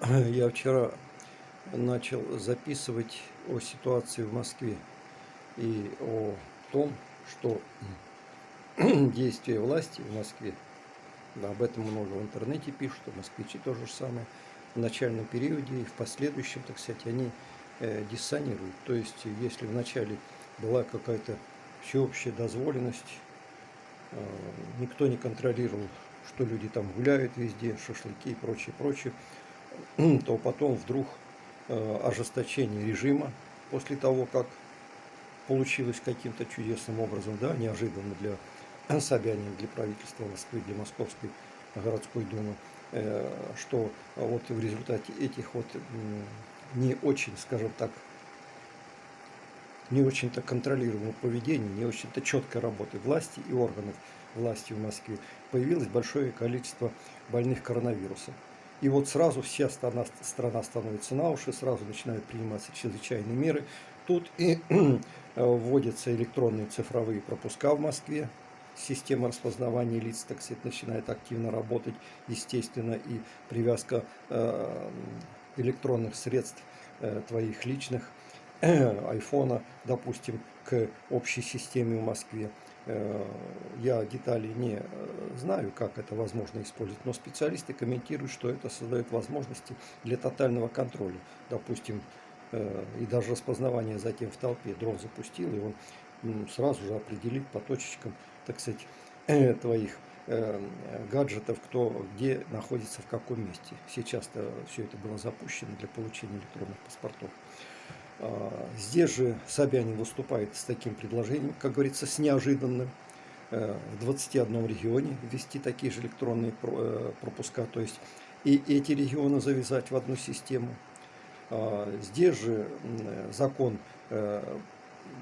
Я вчера начал записывать о ситуации в Москве и о том, что действия власти в Москве, да, об этом много в интернете пишут, а москвичи то же самое, в начальном периоде и в последующем, так сказать, они диссонируют. То есть, если в начале была какая-то всеобщая дозволенность, никто не контролировал, что люди там гуляют везде, шашлыки и прочее, прочее, то потом вдруг ожесточение режима после того, как получилось каким-то чудесным образом, да, неожиданно для Собянина, для правительства Москвы, для Московской городской думы, что вот в результате этих вот не очень, скажем так, не очень-то контролируемого поведения, не очень-то четкой работы власти и органов власти в Москве появилось большое количество больных коронавирусом. И вот сразу вся страна становится на уши, сразу начинают приниматься чрезвычайные меры. Тут и вводятся электронные цифровые пропуска в Москве. Система распознавания лиц, так сказать, начинает активно работать, естественно, и привязка электронных средств твоих личных, айфона, допустим, к общей системе в Москве. Я деталей не знаю, как это возможно использовать, но специалисты комментируют, что это создает возможности для тотального контроля. Допустим, и даже распознавание затем в толпе. Дрон запустил, и он сразу же определит по точечкам, так сказать, твоих гаджетов, кто где находится, в каком месте. Сейчас-то все это было запущено для получения электронных паспортов. Здесь же Собянин выступает с таким предложением, как говорится, с неожиданным. В 21 регионе ввести такие же электронные пропуска, то есть и эти регионы завязать в одну систему. Здесь же закон,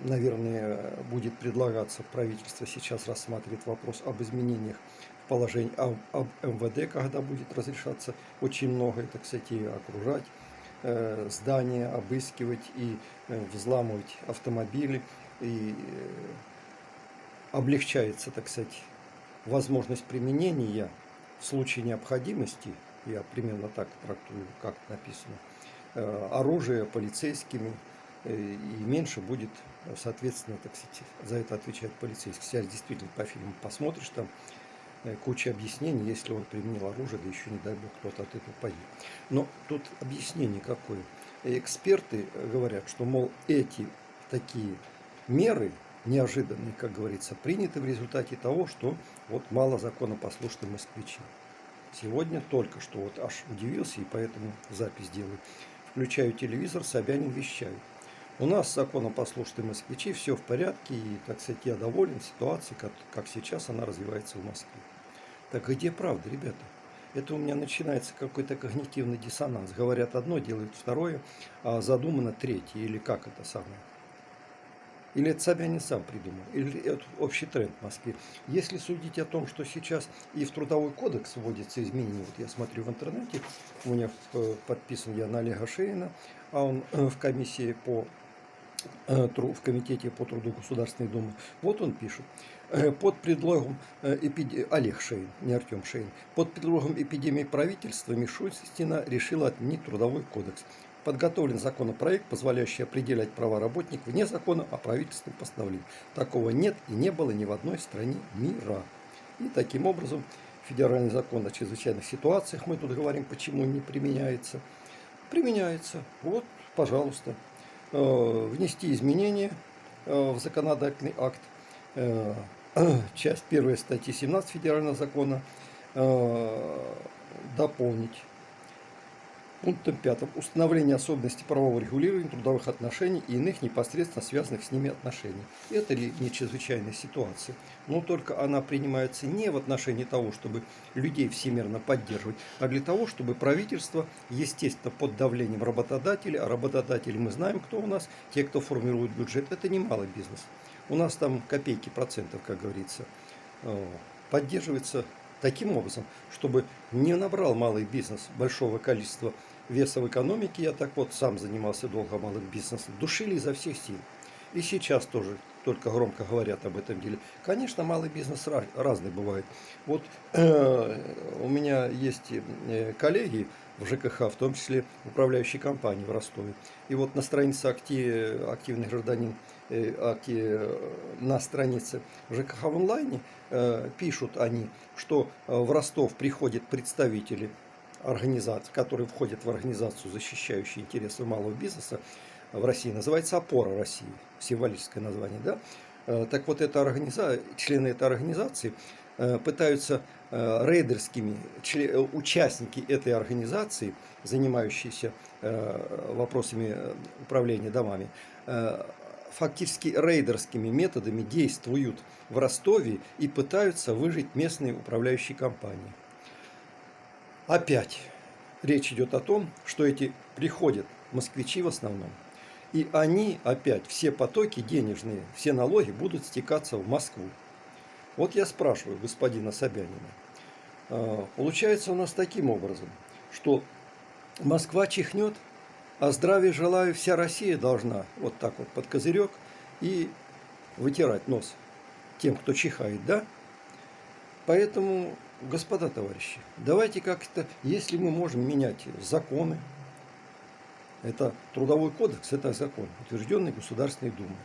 наверное, будет предлагаться, правительство сейчас рассматривает вопрос об изменениях в положении об МВД, когда будет разрешаться очень многое, так сказать, и окружать здания, обыскивать и взламывать автомобили, и облегчается, так сказать, возможность применения в случае необходимости, я примерно так трактую, как написано, оружия полицейскими, и меньше будет, соответственно, так сказать, за это отвечать полицейский. Сейчас действительно по фильму посмотришь, там куча объяснений, если он применил оружие, да еще, не дай бог, кто-то от этого погиб. Но тут объяснение какое. Эксперты говорят, что, мол, эти такие меры неожиданные, как говорится, приняты в результате того, что вот мало законопослушных москвичей. Сегодня только что вот аж удивился, и поэтому запись делаю. Включаю телевизор, Собянин вещает. У нас законопослушные москвичи, все в порядке, и, так сказать, я доволен ситуацией, как сейчас она развивается в Москве. Так где правда, ребята? Это у меня начинается какой-то когнитивный диссонанс. Говорят одно, делают второе, а задумано третье, или как это самое. Или это Собянин сам придумал, или это общий тренд в Москве. Если судить о том, что сейчас и в Трудовой кодекс вводятся изменения, вот я смотрю в интернете, у меня подписан я на Олега Шейна, а он в комиссии в Комитете по труду Государственной Думы. Вот он пишет. Под предлогом Олег Шейн, не Артем Шейн, под предлогом эпидемии правительства Мишустина решила отменить Трудовой кодекс. Подготовлен законопроект, позволяющий определять права работников вне закона о правительственном постановлении. Такого нет и не было ни в одной стране мира. И таким образом федеральный закон о чрезвычайных ситуациях, мы тут говорим, почему не применяется. Применяется. Вот, пожалуйста. Внести изменения в законодательный акт. Часть 1 статьи 17 федерального закона дополнить пунктом 5. Установление особенностей правового регулирования трудовых отношений и иных непосредственно связанных с ними отношений. Это ли не чрезвычайная ситуация? Но только она принимается не в отношении того, чтобы людей всемирно поддерживать, а для того, чтобы правительство, естественно, под давлением работодателей, а работодатели мы знаем, кто у нас, те, кто формирует бюджет, это не малый бизнес. У нас там копейки процентов, как говорится, поддерживается таким образом, чтобы не набрал малый бизнес большого количества веса в экономике. Я так вот сам занимался долго малым бизнесом. Душили изо всех сил. И сейчас тоже только громко говорят об этом деле. Конечно, малый бизнес разный бывает. Вот у меня есть коллеги в ЖКХ, в том числе управляющие компании в Ростове. И вот на странице «Активный гражданин», на странице ЖКХ в онлайне пишут они, что в Ростов приходят представители организаций, которые входят в организацию, защищающую интересы малого бизнеса в России, называется «Опора России», символическое название, да? Так вот, члены этой организации пытаются рейдерскими, участники этой организации, занимающиеся вопросами управления домами, фактически рейдерскими методами действуют в Ростове и пытаются выжить местные управляющие компании. Опять речь идет о том, что эти приходят москвичи в основном, и они опять, все потоки денежные, все налоги будут стекаться в Москву. Вот я спрашиваю господина Собянина. Получается у нас таким образом, что Москва чихнет, а здравия желаю, вся Россия должна вот так вот под козырек и вытирать нос тем, кто чихает, да? Поэтому, господа товарищи, давайте как-то, если мы можем менять законы, это Трудовой кодекс, это закон, утвержденный Государственной Думой,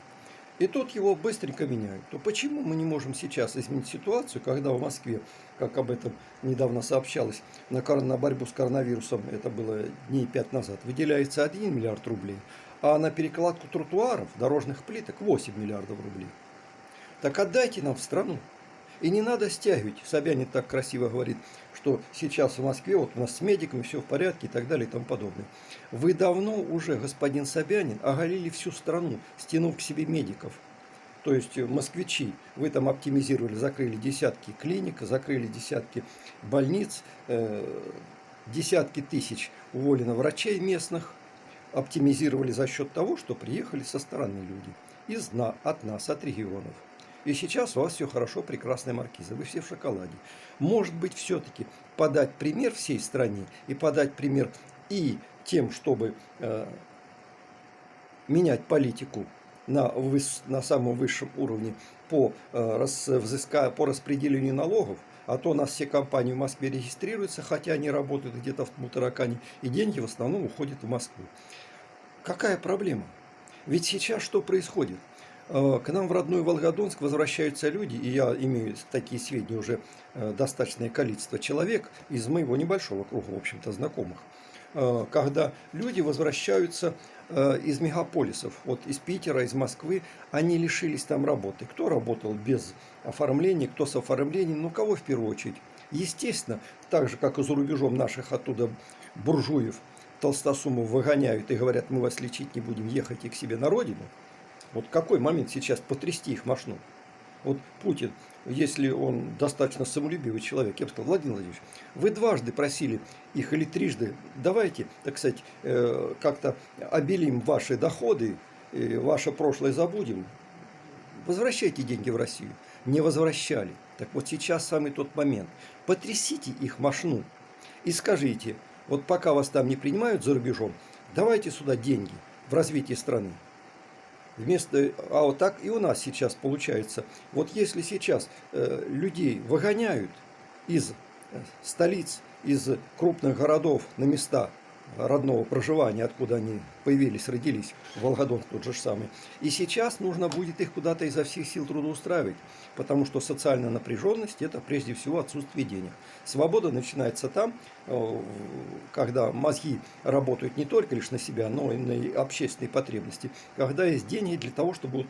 и тут его быстренько меняют, то почему мы не можем сейчас изменить ситуацию, когда в Москве, как об этом недавно сообщалось, на борьбу с коронавирусом, это было дней 5 назад, выделяется 1 миллиард рублей, а на перекладку тротуаров, дорожных плиток 8 миллиардов рублей. Так отдайте нам в страну. И не надо стягивать. Собянин так красиво говорит, что сейчас в Москве вот у нас с медиками все в порядке и так далее и тому подобное. Вы давно уже, господин Собянин, оголили всю страну, стянув к себе медиков. То есть москвичи, вы там оптимизировали, закрыли десятки клиник, закрыли десятки больниц, десятки тысяч уволено врачей местных, оптимизировали за счет того, что приехали со стороны люди, от нас, от регионов. И сейчас у вас все хорошо, прекрасная маркиза, вы все в шоколаде. Может быть, все-таки подать пример всей стране и подать пример и тем, чтобы менять политику на самом высшем уровне по распределению налогов, а то у нас все компании в Москве регистрируются, хотя они работают где-то в Мутаракане, и деньги в основном уходят в Москву. Какая проблема? Ведь сейчас что происходит? К нам в родной Волгодонск возвращаются люди, и я имею такие сведения уже достаточное количество человек из моего небольшого круга, в общем-то, знакомых, когда люди возвращаются из мегаполисов, вот из Питера, из Москвы, они лишились там работы. Кто работал без оформления, кто с оформлением, ну кого в первую очередь? Естественно, так же, как и за рубежом наших оттуда буржуев, толстосумов выгоняют и говорят, мы вас лечить не будем, ехайте к себе на родину. Вот какой момент сейчас потрясти их мошну? Вот Путин, если он достаточно самолюбивый человек, я бы сказал, Владимир Владимирович, вы дважды просили их или трижды, давайте, так сказать, как-то обелим ваши доходы, ваше прошлое забудем, возвращайте деньги в Россию. Не возвращали. Так вот сейчас самый тот момент. Потрясите их мошну и скажите, вот пока вас там не принимают за рубежом, давайте сюда деньги в развитие страны. А вот так и у нас сейчас получается. Вот если сейчас людей выгоняют из столиц, из крупных городов на места родного проживания, откуда они появились, родились, Волгодонск тот же самый, и сейчас нужно будет их куда-то изо всех сил трудоустраивать, потому что социальная напряженность – это прежде всего отсутствие денег. Свобода начинается там, когда мозги работают не только лишь на себя, но и на общественные потребности, когда есть деньги для того, чтобы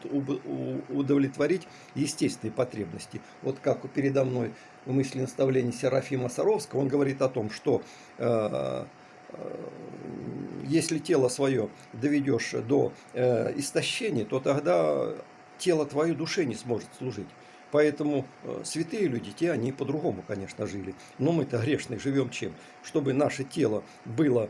удовлетворить естественные потребности. Вот как передо мной в мысли наставления Серафима Саровского, он говорит о том, что если тело свое доведешь до истощения, то тогда тело твое душе не сможет служить. Поэтому святые люди, те они по-другому, конечно, жили. Но мы-то грешные живем чем? Чтобы наше тело было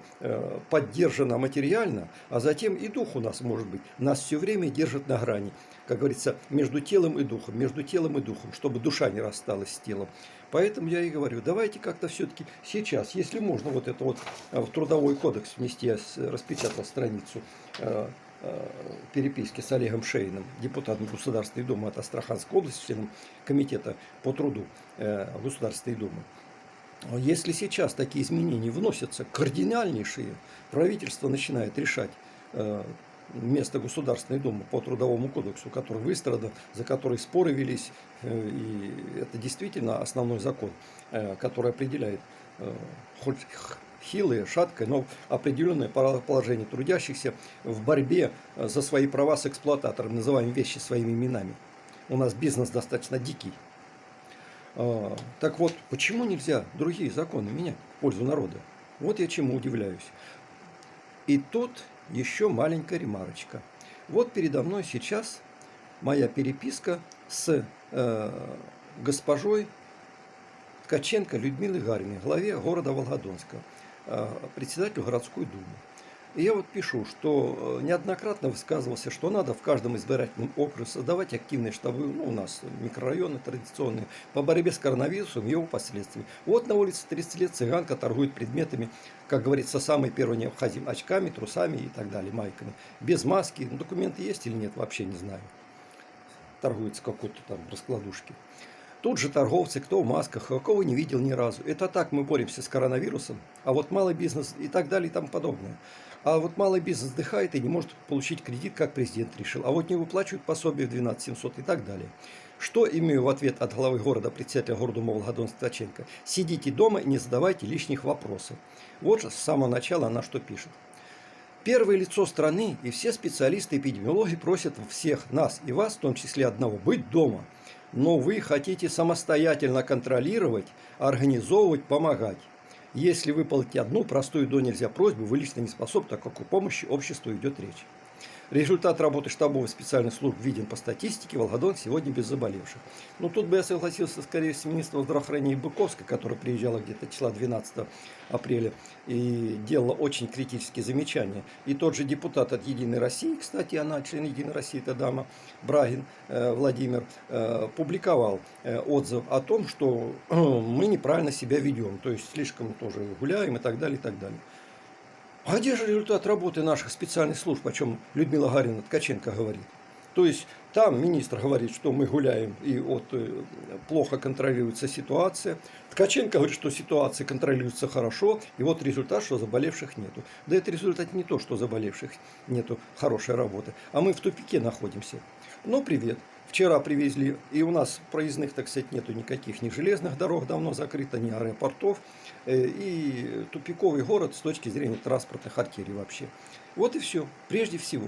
поддержано материально, а затем и дух у нас может быть. Нас все время держит на грани, как говорится, между телом и духом, чтобы душа не рассталась с телом. Поэтому я и говорю, давайте как-то все-таки сейчас, если можно вот это вот в Трудовой кодекс внести, я распечатал страницу, переписке с Олегом Шейным, депутатом Государственной Думы от Астраханской области, членом комитета по труду Государственной Думы. Если сейчас такие изменения вносятся, кардинальнейшие, правительство начинает решать вместо Государственной Думы по Трудовому кодексу, который выстрадан, за который споры велись, и это действительно основной закон, который определяет хоть хилое, шаткое, но определенное положение трудящихся в борьбе за свои права с эксплуататором. Называем вещи своими именами. У нас бизнес достаточно дикий. Так вот, почему нельзя другие законы менять в пользу народа? Вот я чему удивляюсь. И тут еще маленькая ремарочка. Вот передо мной сейчас моя переписка с госпожой Ткаченко Людмилой Гариной, главе города Волгодонска, председателю городской думы. И я вот пишу, что неоднократно высказывался, что надо в каждом избирательном округе создавать активные штабы, у нас микрорайоны традиционные, по борьбе с коронавирусом и его последствиями. Вот на улице 30 лет цыганка торгует предметами, как говорится, самые первые необходимые, очками, трусами и так далее, майками. Без маски, документы есть или нет, вообще не знаю. Торгуется какой-то там раскладушки. Тут же торговцы, кто в масках, а кого не видел ни разу. Это так мы боремся с коронавирусом, а вот малый бизнес и так далее и тому подобное. А вот малый бизнес вздыхает и не может получить кредит, как президент решил. А вот не выплачивают пособие в 12 700 и так далее. Что имею в ответ от главы города, председателя городума Волгодонска Ткаченко? Сидите дома и не задавайте лишних вопросов. Вот с самого начала она что пишет. Первое лицо страны и все специалисты-эпидемиологи просят всех нас и вас, в том числе одного, быть дома. Но вы хотите самостоятельно контролировать, организовывать, помогать. Если выполнить одну простую до нельзя просьбу, вы лично не способны, так как о помощи обществу идет речь. Результат работы штабов и специальных служб виден по статистике. Волгодон сегодня без заболевших. Но тут бы я согласился скорее с министром здравоохранения Быковской, которая приезжала где-то числа 12 апреля и делала очень критические замечания. И тот же депутат от «Единой России», кстати, она член «Единой России», эта дама, Брагин Владимир, публиковал отзыв о том, что мы неправильно себя ведем, то есть слишком тоже гуляем и так далее, и так далее. А где же результат работы наших специальных служб, о чем Людмила Гарина Ткаченко говорит? То есть там министр говорит, что мы гуляем и вот плохо контролируется ситуация. Ткаченко говорит, что ситуация контролируется хорошо, и вот результат, что заболевших нету. Да это результат не то, что заболевших нету, хорошей работы, а мы в тупике находимся. Ну, привет. Вчера привезли, и у нас проездных, так сказать, нету никаких, ни железных дорог давно закрыто, ни аэропортов, и тупиковый город с точки зрения транспортных артерий вообще. Вот и все, прежде всего.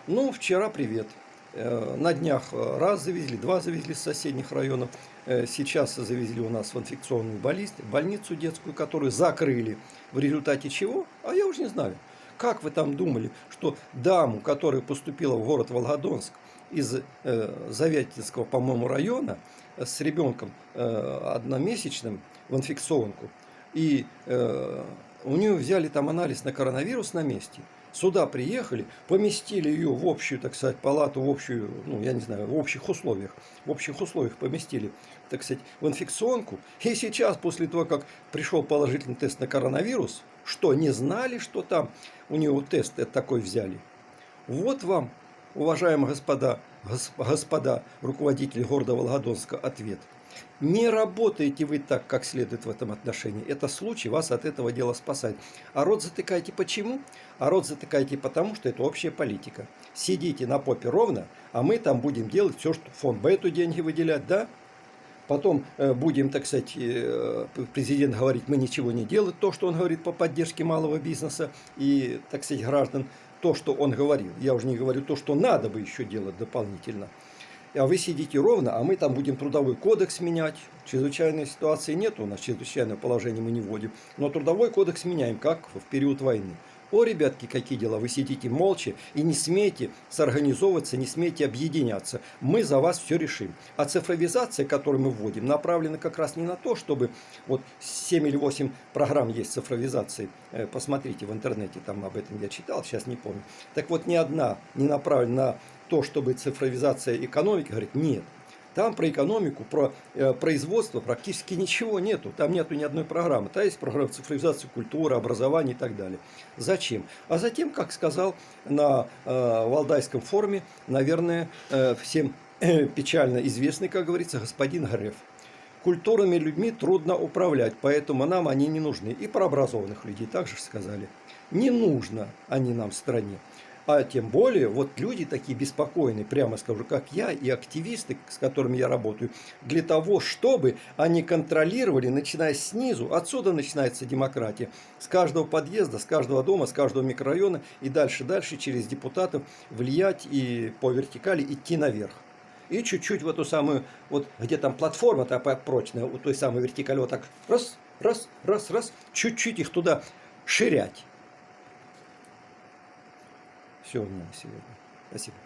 Ну, вчера привет. На днях раз завезли, два завезли с соседних районов. Сейчас завезли у нас в инфекционную больницу детскую, которую закрыли. В результате чего? А я уже не знаю. Как вы там думали, что даму, которая поступила в город Волгодонск из Завятинского, по-моему, района, с ребенком одномесячным в инфекционку, и у нее взяли там анализ на коронавирус на месте, сюда приехали, поместили ее в общую, так сказать, палату, в общую, я не знаю, в общих условиях поместили, так сказать, в инфекционку. И сейчас, после того, как пришел положительный тест на коронавирус, что, не знали, что там у него тест такой взяли? Вот вам, уважаемые господа руководители города Волгодонска, ответ. Не работаете вы так, как следует в этом отношении. Это случай вас от этого дела спасает. А рот затыкайте почему? А рот затыкайте потому, что это общая политика. Сидите на попе ровно, а мы там будем делать все, что фонд Б эту деньги выделять, да? Потом будем, так сказать, президент говорить, мы ничего не делаем, то, что он говорит по поддержке малого бизнеса и, так сказать, граждан, то, что он говорил. Я уже не говорю то, что надо бы еще делать дополнительно. А вы сидите ровно, а мы там будем трудовой кодекс менять. Чрезвычайной ситуации нет у нас, чрезвычайное положение мы не вводим. Но трудовой кодекс меняем, как в период войны. О, ребятки, какие дела, вы сидите молча и не смеете сорганизовываться, не смеете объединяться. Мы за вас все решим. А цифровизация, которую мы вводим, направлена как раз не на то, чтобы вот 7 или 8 программ есть цифровизации. Посмотрите в интернете, там об этом я читал, сейчас не помню. Так вот, ни одна не направлена на то, чтобы цифровизация экономики, говорит, нет. Там про экономику, про производство практически ничего нету. Там нету ни одной программы. Там есть программа цифровизации культуры, образования и так далее. Зачем? А затем, как сказал на Валдайском форуме, наверное, всем печально известный, как говорится, господин Греф. Культурными людьми трудно управлять, поэтому нам они не нужны. И про образованных людей также сказали. Не нужно они нам в стране. А тем более, вот люди такие беспокойные, прямо скажу, как я и активисты, с которыми я работаю, для того, чтобы они контролировали, начиная снизу, отсюда начинается демократия, с каждого подъезда, с каждого дома, с каждого микрорайона и дальше через депутатов влиять и по вертикали идти наверх. И чуть-чуть в эту самую, вот где там платформа такая прочная, у той самой вертикали, вот так раз, чуть-чуть их туда ширять. Все у меня на сегодня. Спасибо.